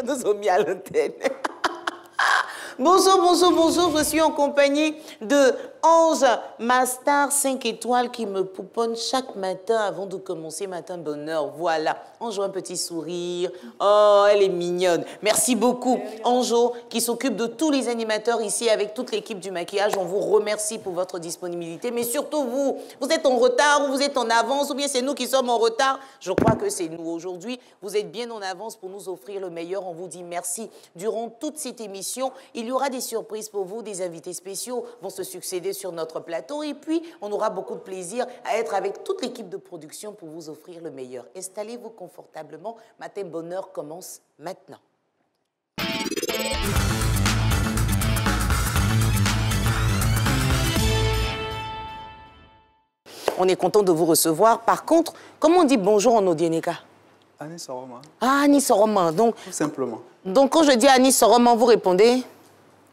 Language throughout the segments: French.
déjà nous ont mis à l'antenne. Bonjour, bonjour, bonjour. Je suis en compagnie de 11 Masters 5 étoiles qui me pouponnent chaque matin avant de commencer Matin Bonheur. Voilà, Anjo, un petit sourire. Oh, elle est mignonne. Merci beaucoup, Anjo, qui s'occupe de tous les animateurs ici avec toute l'équipe du maquillage. On vous remercie pour votre disponibilité, mais surtout vous. Vous êtes en retard ou vous êtes en avance ou bien c'est nous qui sommes en retard. Je crois que c'est nous aujourd'hui. Vous êtes bien en avance pour nous offrir le meilleur. On vous dit merci. Durant toute cette émission, il y aura des surprises pour vous, des invités spéciaux vont se succéder sur notre plateau et puis on aura beaucoup de plaisir à être avec toute l'équipe de production pour vous offrir le meilleur. Installez-vous confortablement. Matin Bonheur commence maintenant. On est content de vous recevoir. Par contre, comment on dit bonjour en Odieneka? Annie Soroma. Ah, Annie Soroma. Donc, tout simplement. Donc, quand je dis Annie Soroma, vous répondez?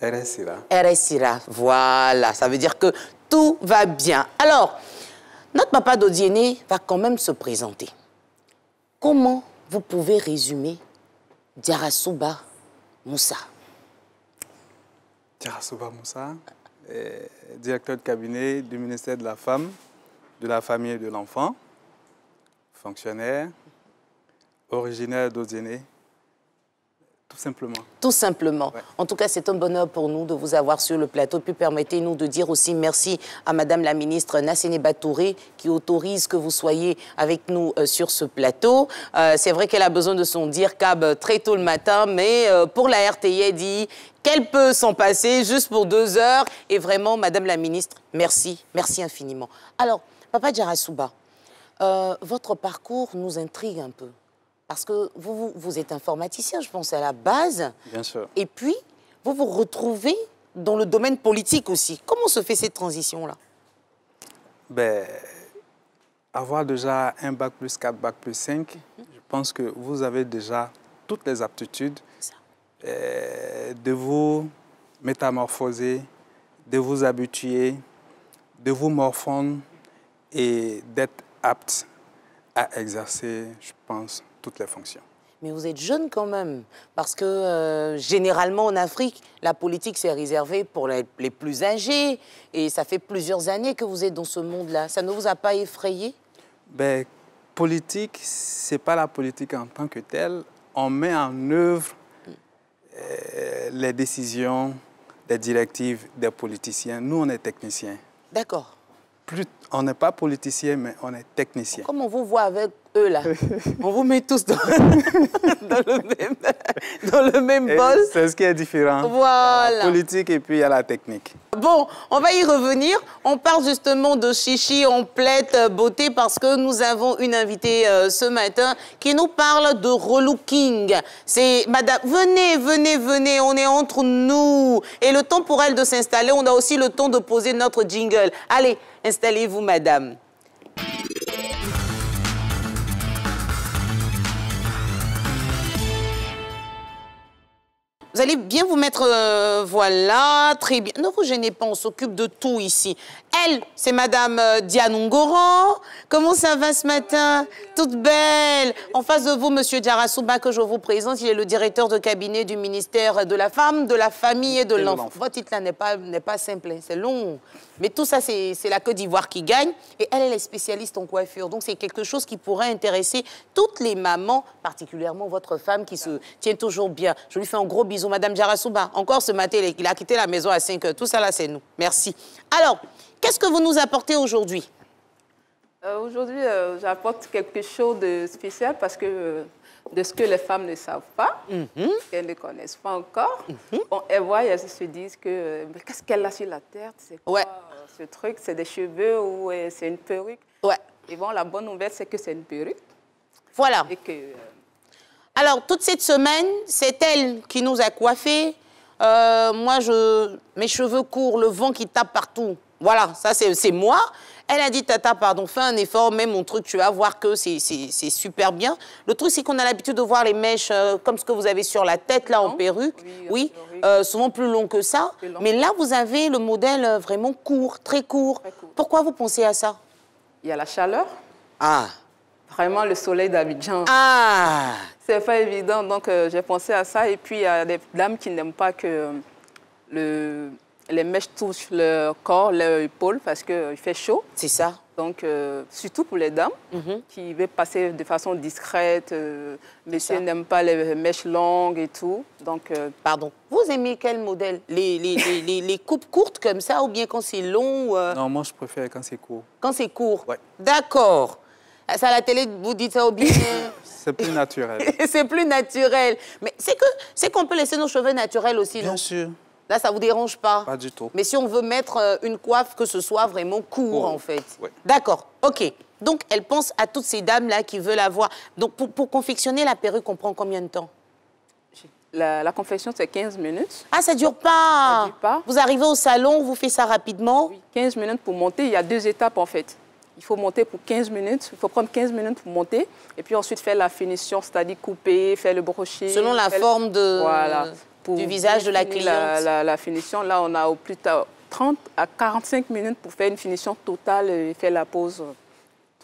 RSIRA. RSIRA. Voilà, ça veut dire que tout va bien. Alors, notre papa d'Odiene va quand même se présenter. Comment vous pouvez résumer Diarasuba Moussa? Diarasuba Moussa, directeur de cabinet du ministère de la Femme, de la Famille et de l'Enfant, fonctionnaire, originaire d'Odiene. Tout simplement. Tout simplement. Ouais. En tout cas, c'est un bonheur pour nous de vous avoir sur le plateau. Puis permettez-nous de dire aussi merci à Madame la ministre Nassene Batouré qui autorise que vous soyez avec nous sur ce plateau. C'est vrai qu'elle a besoin de son DIRCAB très tôt le matin, mais pour la RTI, dit qu'elle peut s'en passer juste pour 2 heures. Et vraiment, Madame la ministre, merci. Merci infiniment. Alors, Papa Diarasuba, votre parcours nous intrigue un peu. Parce que vous êtes informaticien, je pense, à la base. Bien sûr. Et puis, vous vous retrouvez dans le domaine politique aussi. Comment se fait cette transition-là? Ben, avoir déjà un bac plus 4, bac plus 5, je pense que vous avez déjà toutes les aptitudes de vous métamorphoser, de vous habituer, de vous morfondre et d'être apte à exercer, je pense, toutes les fonctions. Mais vous êtes jeune quand même, parce que généralement en Afrique, la politique c'est réservé pour les plus âgés, et ça fait plusieurs années que vous êtes dans ce monde-là. Ça ne vous a pas effrayé? Ben, politique, c'est pas la politique en tant que telle. On met en œuvre les décisions, les directives des politiciens. Nous, on est techniciens. D'accord. On n'est pas politicien, mais on est technicien. Comme on vous voit avec eux, là, on vous met tous dans, dans le même bol. C'est ce qui est différent. Voilà. Il y a la politique et puis il y a la technique. Bon, on va y revenir. On parle justement de chichi en pleite beauté parce que nous avons une invitée ce matin qui nous parle de relooking. C'est madame, venez, venez, venez, on est entre nous. Et le temps pour elle de s'installer, on a aussi le temps de poser notre jingle. Allez, installez-vous, madame. Vous allez bien vous mettre, voilà, très bien. Ne vous gênez pas, on s'occupe de tout ici. Elle, c'est Madame Diane Ngoran. Comment ça va ce matin? Toute belle. En face de vous, Monsieur Diarasuba, que je vous présente, il est le directeur de cabinet du ministère de la Femme, de la Famille et de l'Enfant. Votre titre-là n'est pas simple, hein, c'est long. Mais tout ça, c'est la Côte d'Ivoire qui gagne. Et elle est spécialiste en coiffure. Donc, c'est quelque chose qui pourrait intéresser toutes les mamans, particulièrement votre femme qui se tient toujours bien. Je lui fais un gros bisou. Madame Diarasuba, encore ce matin, il a quitté la maison à 5 heures. Tout ça, là, c'est nous. Merci. Alors, qu'est-ce que vous nous apportez aujourd'hui? Aujourd'hui, j'apporte quelque chose de spécial parce que de ce que les femmes ne savent pas, qu'elles ne connaissent pas encore. Bon, elles voient, elles se disent que mais qu'est-ce qu'elle a sur la tête? C'est quoi ce truc? C'est des cheveux ou c'est une perruque? Ouais. Et bon, la bonne nouvelle, c'est que c'est une perruque. Voilà. Et que, alors, toute cette semaine, c'est elle qui nous a coiffés. Moi, mes cheveux courts, le vent qui tape partout. Voilà, ça, c'est moi. Elle a dit, Tata, pardon, fais un effort, mets mon truc, tu vas voir que c'est super bien. Le truc, c'est qu'on a l'habitude de voir les mèches comme ce que vous avez sur la tête, là, en perruque. Oui, souvent plus long que ça. Long. Mais là, vous avez le modèle vraiment court, très court. Très court. Pourquoi vous pensez à ça? Il y a la chaleur. Ah. Vraiment le soleil d'Abidjan. Ah, C'est pas évident, donc j'ai pensé à ça. Et puis, il y a des dames qui n'aiment pas que les mèches touchent leur corps, leur épaule, parce qu'il fait chaud. C'est ça. Donc, surtout pour les dames qui veulent passer de façon discrète. Messieurs n'aiment pas les mèches longues et tout. Donc, pardon. Vous aimez quel modèle? Les coupes courtes comme ça ou bien quand c'est long Non, moi, je préfère quand c'est court. Quand c'est court? Ouais. D'accord. Ça, à la télé, vous dites ça au bien? C'est plus naturel. C'est plus naturel. Mais c'est qu'on peut laisser nos cheveux naturels aussi, non? Bien sûr. Là, ça ne vous dérange pas? Pas du tout. Mais si on veut mettre une coiffe, que ce soit vraiment court, en fait. Oui. D'accord, OK. Donc, elle pense à toutes ces dames-là qui veulent avoir... Donc, pour confectionner la perruque, on prend combien de temps? la confection, c'est 15 minutes. Ah, ça ne dure pas? Ça dure pas. Vous arrivez au salon, vous faites ça rapidement? Oui, 15 minutes pour monter. Il y a 2 étapes, en fait. Il faut monter pour 15 minutes. Il faut prendre 15 minutes pour monter. Et puis ensuite, faire la finition, c'est-à-dire couper, faire le brochet. Selon la forme de... Voilà. Du visage de la cliente. La finition, là, on a au plus tard 30 à 45 minutes pour faire une finition totale et faire la pose.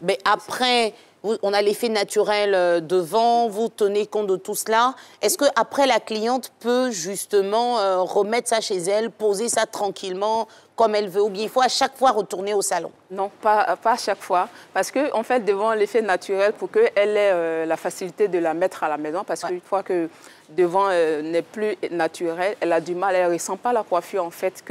Mais après, on a l'effet naturel devant, vous tenez compte de tout cela. Est-ce qu'après, la cliente peut justement remettre ça chez elle, poser ça tranquillement, comme elle veut, ou bien il faut à chaque fois retourner au salon? Non, pas à chaque fois. Parce qu'en fait, devant l'effet naturel, pour qu'elle ait la facilité de la mettre à la maison, parce qu'une fois que devant n'est plus naturel, elle a du mal, elle ne ressent pas la coiffure en fait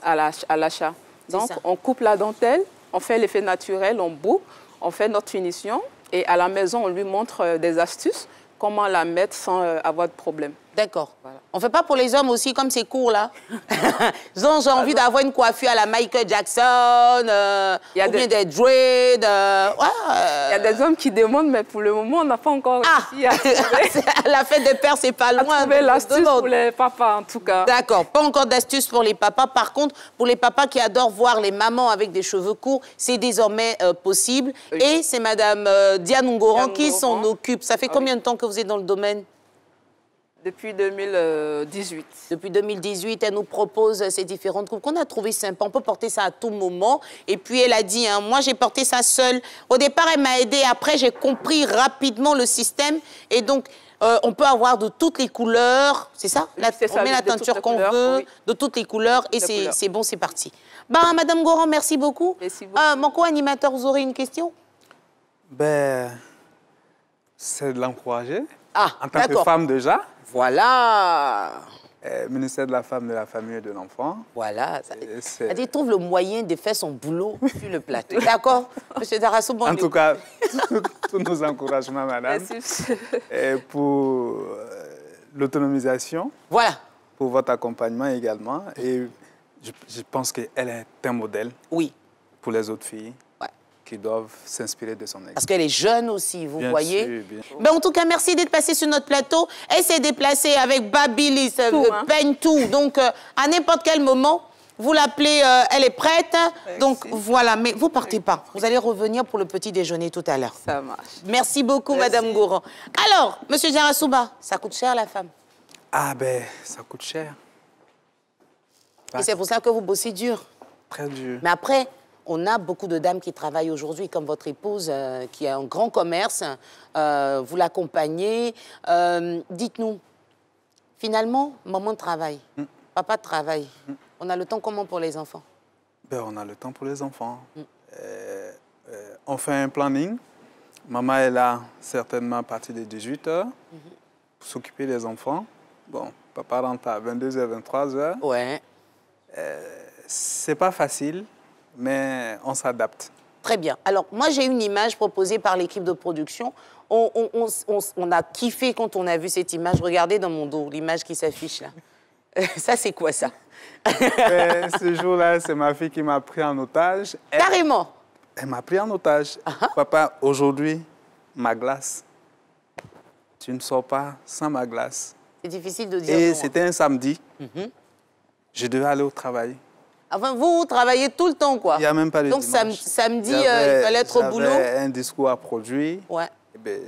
à l'achat. Donc, on coupe la dentelle, on fait l'effet naturel, on boucle, on fait notre finition et à la maison, on lui montre des astuces, comment la mettre sans avoir de problème. D'accord. Voilà. On ne fait pas pour les hommes aussi, comme c'est court, là. J'ai envie d'avoir une coiffure à la Michael Jackson, ou bien des dreads. Il y a des hommes qui demandent, mais pour le moment, on n'a pas encore réussi à la fête des pères, c'est pas loin. Trouver l'astuce pour les papas, en tout cas. D'accord. Pas encore d'astuce pour les papas. Par contre, pour les papas qui adorent voir les mamans avec des cheveux courts, c'est désormais possible. Oui. Et c'est Madame Diane Ngoran qui s'en occupe. Ça fait combien de temps que vous êtes dans le domaine? Depuis 2018. Depuis 2018, elle nous propose ces différentes coupes qu'on a trouvées sympas. On peut porter ça à tout moment. Et puis, elle a dit, hein, moi, j'ai porté ça seule. Au départ, elle m'a aidée. Après, j'ai compris rapidement le système. Et donc, on peut avoir de toutes les couleurs. C'est ça? On met la teinture qu'on veut, de toutes les couleurs. Et c'est bon, c'est parti. Ben, Madame Ngoran, merci beaucoup. Merci beaucoup. Mon co-animateur, vous aurez une question? Ben, c'est de l'encourager. En tant que femme déjà. Voilà. Ministère de la Femme, de la Famille et de l'Enfant. Voilà. Elle trouve le moyen de faire son boulot sur le plateau. D'accord, Monsieur Darasso, bon. En tout cas, tous nos encouragements, madame. Merci. Et pour l'autonomisation. Voilà. Pour votre accompagnement également. Et je pense qu'elle est un modèle. Oui. Pour les autres filles. Qui doivent s'inspirer de son exemple. Parce qu'elle est jeune aussi, vous voyez. Sûr, bien sûr. Ben, en tout cas, merci d'être passé sur notre plateau. Elle s'est déplacée avec Babyliss, peigne tout. Donc, à n'importe quel moment, vous l'appelez, elle est prête. Merci. Donc, voilà. Mais vous partez pas. Vous allez revenir pour le petit déjeuner tout à l'heure. Ça marche. Merci beaucoup, Madame Ngoran. Alors, Monsieur Djarasouba, ça coûte cher, la femme? Ah ben, ça coûte cher. Et c'est pour ça que vous bossez dur. Très dur. Mais après... On a beaucoup de dames qui travaillent aujourd'hui, comme votre épouse, qui a un grand commerce. Vous l'accompagnez. Dites-nous, finalement, maman travaille, papa travaille. On a le temps comment pour les enfants? Ben, on a le temps pour les enfants. On fait un planning. Maman est là certainement à partir de 18h pour s'occuper des enfants. Bon, papa rentre à 22h, 23h. Ouais. C'est pas facile. Mais on s'adapte. Très bien. Alors, moi, j'ai une image proposée par l'équipe de production. On a kiffé quand on a vu cette image. Regardez dans mon dos, l'image qui s'affiche là. Ça, c'est quoi, ça? Ce jour-là, c'est ma fille qui m'a pris en otage. Carrément? Elle m'a pris en otage. Papa, aujourd'hui, ma glace. Tu ne sors pas sans ma glace. C'est difficile de dire. Et c'était un samedi. Je devais aller au travail. Enfin, vous travaillez tout le temps, quoi. Il n'y a même pas de donc, dimanche. Samedi, il fallait être au boulot. J'avais un discours à produire. Ouais.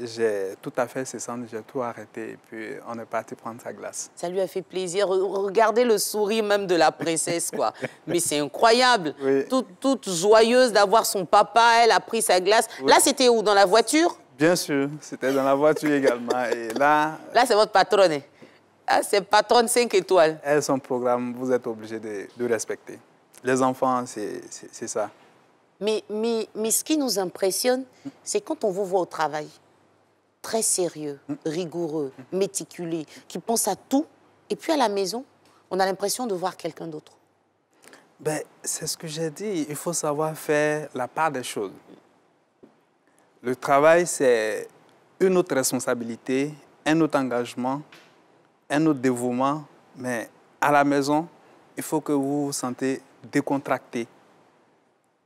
J'ai tout à fait cessé, j'ai tout arrêté. Et puis, on est parti prendre sa glace. Ça lui a fait plaisir. Regardez le sourire même de la princesse, quoi. Mais c'est incroyable. Oui. Toute joyeuse d'avoir son papa. Elle a pris sa glace. Oui. Là, c'était où? Dans la voiture? Bien sûr, c'était dans la voiture également. Et là... Là, c'est votre patronne. Ah, c'est patronne 5 étoiles. Elle, son programme, vous êtes obligé de respecter. Les enfants, c'est ça. Mais ce qui nous impressionne, c'est quand on vous voit au travail, très sérieux, rigoureux, méticuleux, qui pense à tout, et puis à la maison, on a l'impression de voir quelqu'un d'autre. Ben, c'est ce que j'ai dit. Il faut savoir faire la part des choses. Le travail, c'est une autre responsabilité, un autre engagement, un autre dévouement. Mais à la maison, il faut que vous vous sentez décontracté.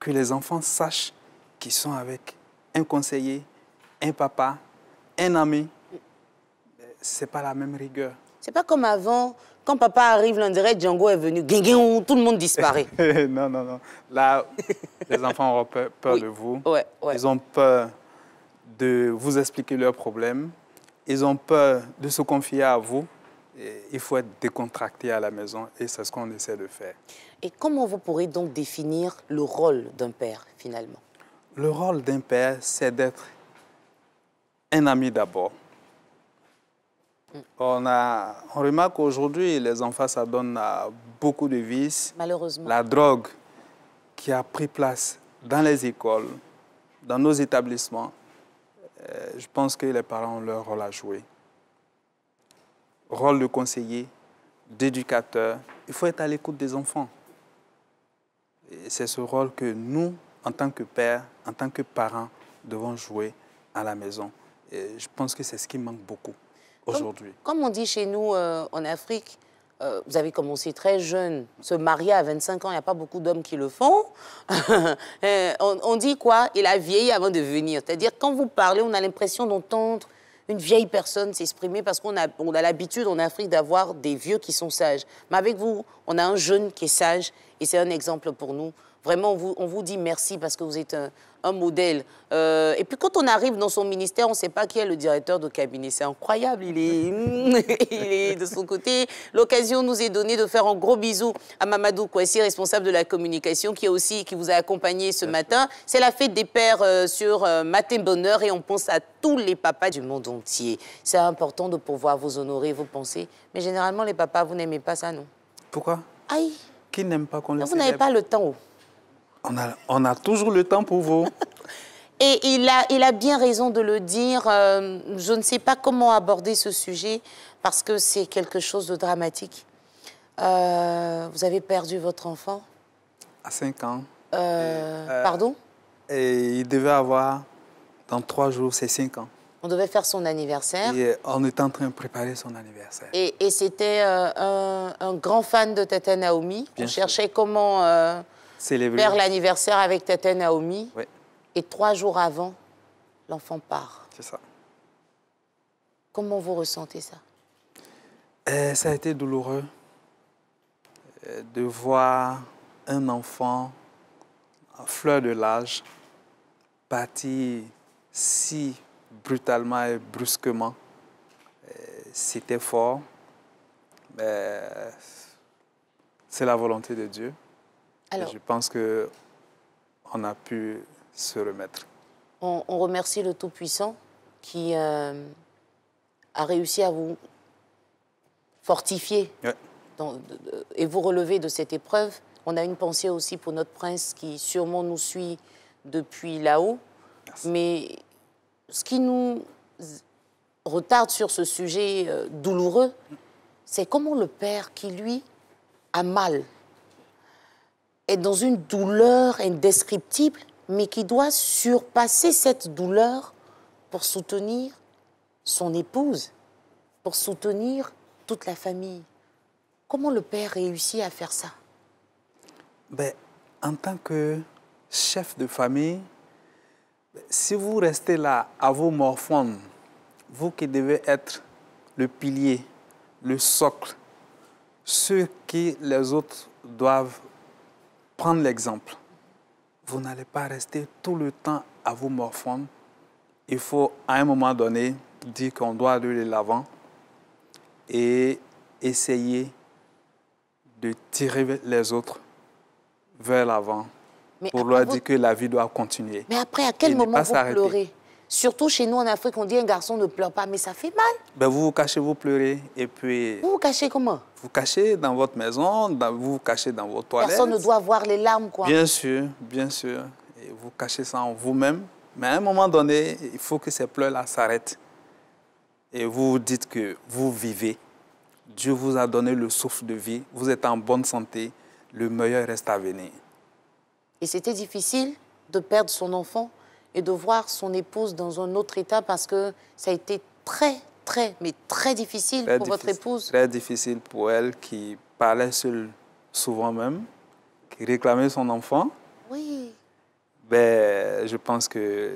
Que les enfants sachent qu'ils sont avec un conseiller, un papa, un ami. Ce n'est pas la même rigueur. C'est pas comme avant, quand papa arrive, l'on dirait Django est venu, tout le monde disparaît. Non, non, non. Là, les enfants ont peur Oui. de vous. Ouais, ouais. Ils ont peur de vous expliquer leurs problèmes. Ils ont peur de se confier à vous. Et il faut être décontracté à la maison et c'est ce qu'on essaie de faire. Et comment vous pourrez donc définir le rôle d'un père, finalement? Le rôle d'un père, c'est d'être un ami d'abord. On remarque qu'aujourd'hui, les enfants s'adonnent à beaucoup de vices. Malheureusement. La drogue qui a pris place dans les écoles, dans nos établissements, je pense que les parents ont leur rôle à jouer. Rôle de conseiller, d'éducateur. Il faut être à l'écoute des enfants. Et c'est ce rôle que nous, en tant que pères, en tant que parents, devons jouer à la maison. Et je pense que c'est ce qui manque beaucoup aujourd'hui. Comme on dit chez nous en Afrique, vous avez commencé très jeune, se marier à 25 ans, il n'y a pas beaucoup d'hommes qui le font. On dit quoi? Il a vieilli avant de venir. C'est-à-dire, quand vous parlez, on a l'impression d'entendre une vieille personne s'exprimer parce qu'on a l'habitude en Afrique d'avoir des vieux qui sont sages. Mais avec vous, on a un jeune qui est sage et c'est un exemple pour nous. Vraiment, on vous dit merci parce que vous êtes un modèle. Et puis quand on arrive dans son ministère, on ne sait pas qui est le directeur de cabinet. C'est incroyable, il est de son côté. L'occasion nous est donnée de faire un gros bisou à Mamadou Kouassi, responsable de la communication, qui vous a accompagné ce matin. C'est la fête des pères sur Matin Bonheur et on pense à tous les papas du monde entier. C'est important de pouvoir vous honorer, vos pensées. Mais généralement, les papas, vous n'aimez pas ça, non? Pourquoi? Aïe! Qui n'aime pas qu'on le Vous n'avez pas le temps. On a toujours le temps pour vous. Et il a bien raison de le dire. Je ne sais pas comment aborder ce sujet parce que c'est quelque chose de dramatique. Vous avez perdu votre enfant? À 5 ans. Pardon? Et il devait avoir, dans 3 jours, ses 5 ans. On devait faire son anniversaire. Et on est en train de préparer son anniversaire. Et c'était un grand fan de Tata Naomi. Bien On sûr. cherchait comment faire l'anniversaire avec Tata Naomi. Oui. Et 3 jours avant, l'enfant part. C'est ça. Comment vous ressentez ça? Ça a été douloureux de voir un enfant en fleur de l'âge partir si brutalement et brusquement. C'était fort. C'est la volonté de Dieu. Alors, et je pense qu'on a pu se remettre. On remercie le Tout-Puissant qui a réussi à vous fortifier Ouais. et vous relever de cette épreuve. On a une pensée aussi pour notre prince qui sûrement nous suit depuis là-haut. Merci. Mais ce qui nous retarde sur ce sujet douloureux, c'est comment le père qui, lui, a mal, est dans une douleur indescriptible, mais qui doit surpasser cette douleur pour soutenir son épouse, pour soutenir toute la famille. Comment le père réussit à faire ça? En tant que chef de famille, si vous restez là à vous morfondre, vous qui devez être le pilier, le socle, ceux qui les autres doivent prendre l'exemple, vous n'allez pas rester tout le temps à vous morfondre. Il faut, à un moment donné, dire qu'on doit aller de l'avant et essayer de tirer les autres vers l'avant pour leur dire que la vie doit continuer. Mais après, à quel moment vous pleurez? Surtout chez nous en Afrique, on dit un garçon ne pleure pas, mais ça fait mal. Ben, vous vous cachez, vous pleurez. Et puis, Vous vous cachez comment? vous cachez dans votre maison, vous vous cachez dans vos toilettes. Personne ne doit voir les larmes, quoi. Bien sûr, bien sûr. Et vous cachez ça en vous-même. Mais à un moment donné, il faut que ces pleurs-là s'arrêtent. Et vous vous dites que vous vivez. Dieu vous a donné le souffle de vie. Vous êtes en bonne santé. Le meilleur reste à venir. Et c'était difficile de perdre son enfant et de voir son épouse dans un autre état parce que ça a été mais très difficile pour votre épouse. Très difficile pour elle qui parlait seule souvent même, qui réclamait son enfant. Oui. Ben, je pense que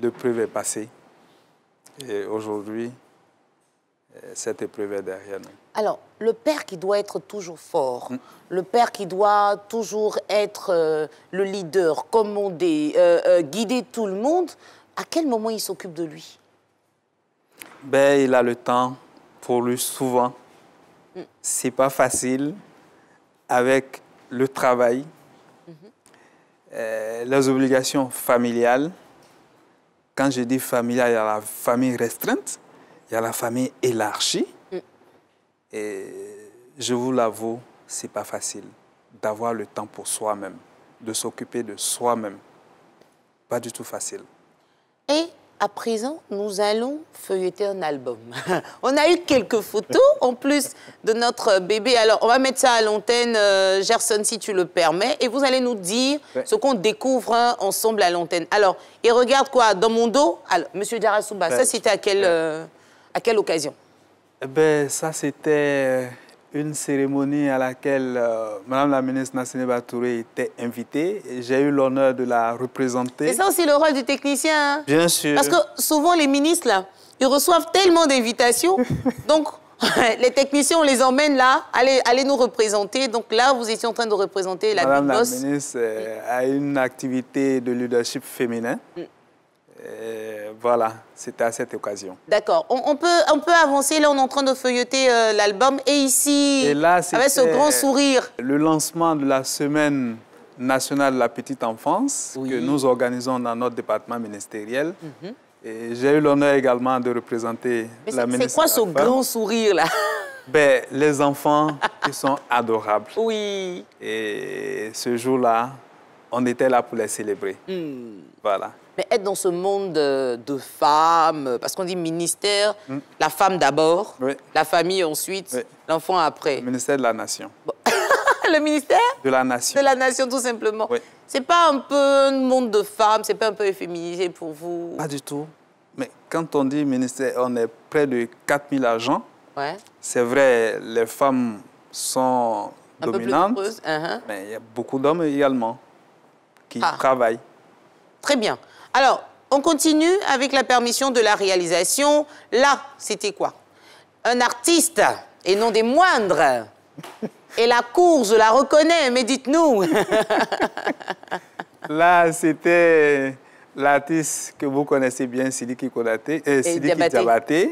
l'épreuve est passée. Et aujourd'hui, cette épreuve est derrière nous. Alors, le père qui doit être toujours fort, le père qui doit toujours être le leader, commander, guider tout le monde, à quel moment il s'occupe de lui? Ben, il a le temps pour lui souvent. C'est pas facile avec le travail, les obligations familiales. Quand je dis familiale, il y a la famille restreinte, il y a la famille élargie. Et je vous l'avoue, c'est pas facile d'avoir le temps pour soi-même, de s'occuper de soi-même. Pas du tout facile. Et à présent, nous allons feuilleter un album. On a eu quelques photos en plus de notre bébé. Alors, on va mettre ça à l'antenne, Gerson, si tu le permets. Et vous allez nous dire ce qu'on découvre ensemble à l'antenne. Alors, et regarde quoi, dans mon dos. Alors, Monsieur Diarra-Souba, ça c'était à quelle occasion? Eh ben, ça c'était une cérémonie à laquelle Madame la ministre Nassine Batouré était invitée. J'ai eu l'honneur de la représenter. C'est ça aussi le rôle du technicien, hein? Bien sûr. Parce que souvent, les ministres, là, ils reçoivent tellement d'invitations. Donc, les techniciens, on les emmène là, allez nous représenter. Donc là, vous étiez en train de représenter la Big Boss. Madame la ministre a une activité de leadership féminin. Voilà, c'était à cette occasion. D'accord. On peut avancer. Là, on est en train de feuilleter l'album. Et ici, et là, avec ce grand sourire. Le lancement de la Semaine nationale de la petite enfance que nous organisons dans notre département ministériel. Et j'ai eu l'honneur également de représenter la ministre. C'est quoi ce grand sourire, là? Ben, les enfants qui sont adorables. Oui. Et ce jour-là, on était là pour les célébrer. Voilà. Mais être dans ce monde de femmes, parce qu'on dit ministère, la femme d'abord, la famille ensuite, l'enfant après. Le ministère de la Nation. Bon. Le ministère? De la Nation. De la Nation, tout simplement. Oui. C'est pas un peu un monde de femmes, c'est pas un peu efféminisé pour vous? Pas du tout. Mais quand on dit ministère, on est près de 4000 agents. Ouais. C'est vrai, les femmes sont dominantes, peu plus mais il y a beaucoup d'hommes également qui travaillent. Très bien. Alors, on continue avec la permission de la réalisation. Là, c'était quoi? Un artiste, et non des moindres. Et la cour, je la reconnais, mais dites-nous. Là, c'était l'artiste que vous connaissez bien, Sidiki Diabaté,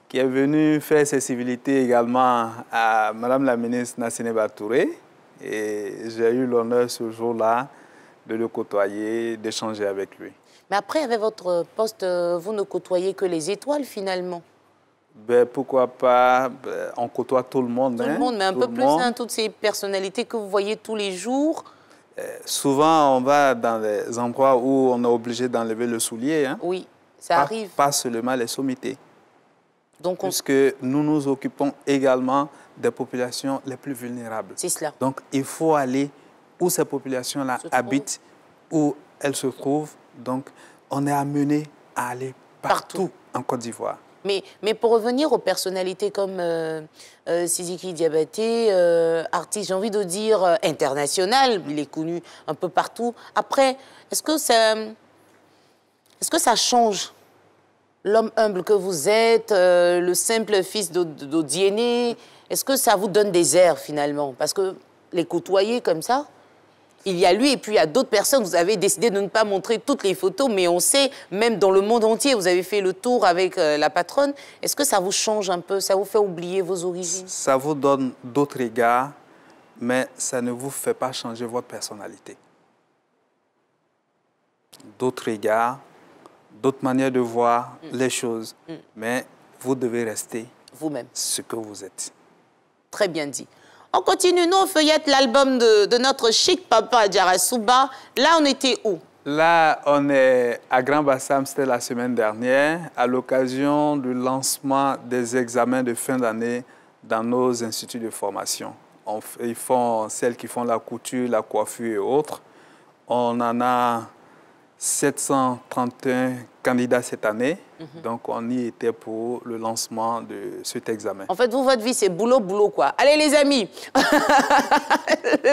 qui est venu faire ses civilités également à Madame la ministre Nassine Batouré. Et j'ai eu l'honneur ce jour-là de le côtoyer, d'échanger avec lui. Mais après, avec votre poste, vous ne côtoyez que les étoiles, finalement. Ben, pourquoi pas, on côtoie tout le monde. Tout le monde, mais un peu plus, hein, toutes ces personnalités que vous voyez tous les jours. Souvent, on va dans des endroits où on est obligé d'enlever le soulier. Hein. Oui, ça arrive. Pas seulement les sommités. Donc puisque nous nous occupons également des populations les plus vulnérables. C'est cela. Donc, il faut aller où ces populations-là habitent, où elles se trouvent. Donc, on est amené à aller partout en Côte d'Ivoire. Mais pour revenir aux personnalités comme Sidiki Diabaté, artiste, j'ai envie de dire international, il est connu un peu partout. Après, est-ce que ça change l'homme humble que vous êtes, le simple fils d'Odiéné? Est-ce que ça vous donne des airs finalement? Parce que les côtoyer comme ça, il y a lui et puis il y a d'autres personnes. Vous avez décidé de ne pas montrer toutes les photos, mais on sait, même dans le monde entier, vous avez fait le tour avec la patronne. Est-ce que ça vous change un peu? Ça vous fait oublier vos origines? Ça vous donne d'autres regards, mais ça ne vous fait pas changer votre personnalité. D'autres regards, d'autres manières de voir les choses. Mais vous devez rester vous-même. Ce que vous êtes. Très bien dit. On continue, nous, on feuillette l'album de notre chic papa Diarra Souba. Là, on était où? Là, on est à Grand Bassam, c'était la semaine dernière, à l'occasion du lancement des examens de fin d'année dans nos instituts de formation. Ils font celles qui font la couture, la coiffure et autres. On en a 731 candidats cette année. Donc, on y était pour le lancement de cet examen. En fait, vous, votre vie, c'est boulot, boulot, quoi. Allez, les amis.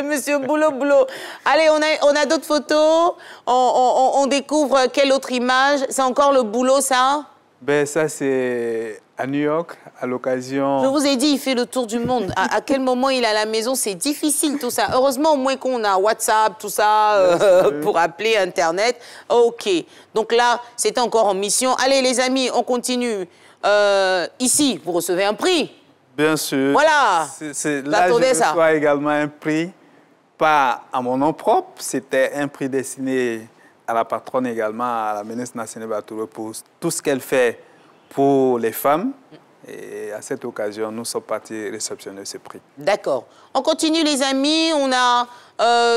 Monsieur boulot, boulot. Allez, on a d'autres photos. On découvre quelle autre image. C'est encore le boulot, ça? Ben, ça, c'est à New York, à l'occasion... Je vous ai dit, il fait le tour du monde. À quel moment il est à la maison, c'est difficile, tout ça. Heureusement, au moins qu'on a WhatsApp, tout ça, pour appeler, Internet. OK. Donc là, c'était encore en mission. Allez, les amis, on continue. Ici, vous recevez un prix. Bien sûr. Voilà. Là, je reçois également un prix, pas à mon nom propre. C'était un prix destiné à la patronne également, à la ministre Nassine Batouré, pour tout ce qu'elle fait pour les femmes. Et à cette occasion, nous sommes partis réceptionner ce prix. D'accord. On continue, les amis. On a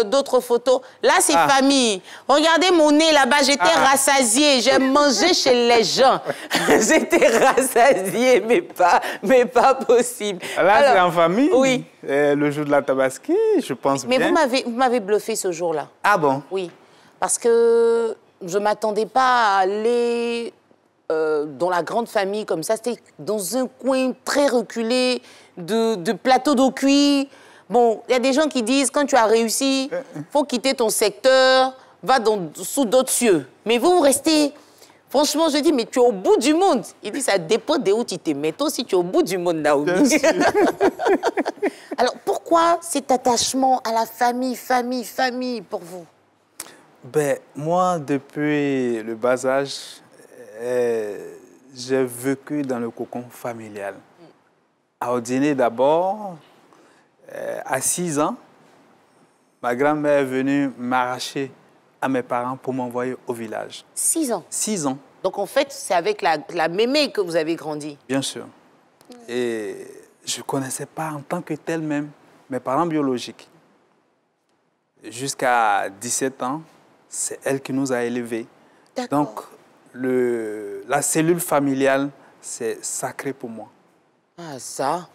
d'autres photos. Là, c'est famille. Regardez mon nez là-bas. J'étais rassasiée. J'ai mangé chez les gens. J'étais rassasiée, mais pas possible. Là, c'est en famille. Oui. Le jour de la Tabaski, je pense bien. Mais vous m'avez bluffé ce jour-là. Ah bon? Oui. Parce que je ne m'attendais pas à aller... dans la grande famille comme ça, c'était dans un coin très reculé de plateau d'eau cuit. Bon, il y a des gens qui disent, quand tu as réussi, il faut quitter ton secteur, va sous d'autres cieux. Mais vous restez... Franchement, je dis, mais tu es au bout du monde. Il dit, ça dépend de où tu te mets. Toi aussi, tu es au bout du monde, Naomi. Alors, pourquoi cet attachement à la famille pour vous? Ben, moi, depuis le bas âge, j'ai vécu dans le cocon familial. À Odiné d'abord, à 6 ans, ma grand-mère est venue m'arracher à mes parents pour m'envoyer au village. 6 ans? 6 ans. Donc en fait, c'est avec la mémé que vous avez grandi? Bien sûr. Et je ne connaissais pas en tant que tel même mes parents biologiques. Jusqu'à 17 ans, c'est elle qui nous a élevés. Donc, la cellule familiale, c'est sacré pour moi. Ah, ça.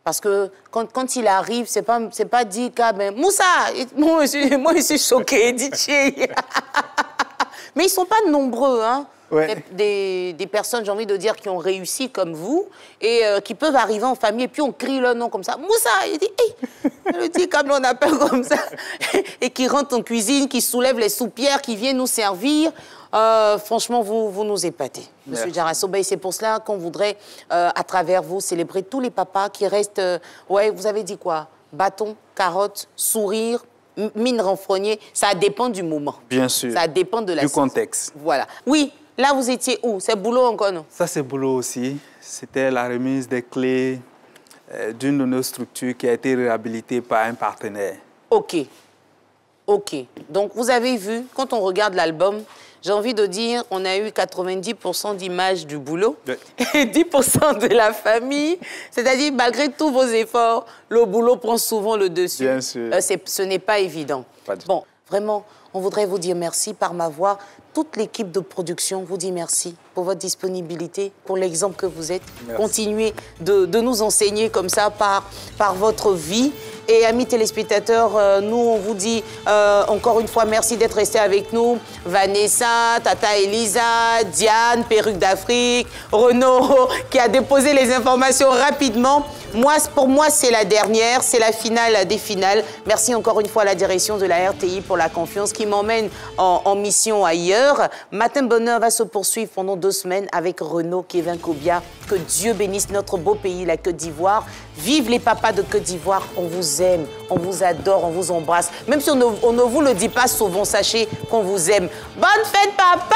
Parce que quand il arrive, c'est pas dit ben, Moussa, moi je suis choquée, DJ. Mais ils ne sont pas nombreux, hein. Ouais. Des personnes, j'ai envie de dire, qui ont réussi comme vous et qui peuvent arriver en famille et puis on crie leur nom comme ça. Moussa, il dit, hey, le dit comme on appelle comme ça. Et qui rentre en cuisine, qui soulève les soupières, qui vient nous servir. Franchement, vous nous épatez, Monsieur Diarra Souba. Et c'est pour cela qu'on voudrait, à travers vous, célébrer tous les papas qui restent... ouais, vous avez dit quoi? Bâton, carotte, sourire, mine renfrognée. Ça dépend du moment. Bien sûr. Ça dépend de la du contexte. Voilà. Oui, là, vous étiez où? C'est boulot encore, non? Ça, c'est boulot aussi. C'était la remise des clés d'une de nos structures qui a été réhabilitée par un partenaire. OK. OK. Donc, vous avez vu, quand on regarde l'album, j'ai envie de dire, on a eu 90% d'images du boulot et 10% de la famille. C'est-à-dire, malgré tous vos efforts, le boulot prend souvent le dessus. Bien sûr. Ce n'est pas évident. Bon, vraiment, on voudrait vous dire merci par ma voix. Toute l'équipe de production vous dit merci pour votre disponibilité, pour l'exemple que vous êtes. Merci. Continuez de nous enseigner comme ça par votre vie. Et amis téléspectateurs, nous, on vous dit encore une fois merci d'être restés avec nous. Vanessa, Tata Elisa, Diane, Perruque d'Afrique, Renaud, qui a déposé les informations rapidement. Pour moi, c'est la dernière, c'est la finale des finales. Merci encore une fois à la direction de la RTI pour la confiance qui m'emmène en mission ailleurs. Matin Bonheur va se poursuivre pendant 2 semaines avec Renaud, Kevin Kobia. Que Dieu bénisse notre beau pays, la Côte d'Ivoire. Vive les papas de Côte d'Ivoire, on vous aime, on vous adore, on vous embrasse. Même si on ne vous le dit pas souvent, sachez qu'on vous aime. Bonne fête, papa!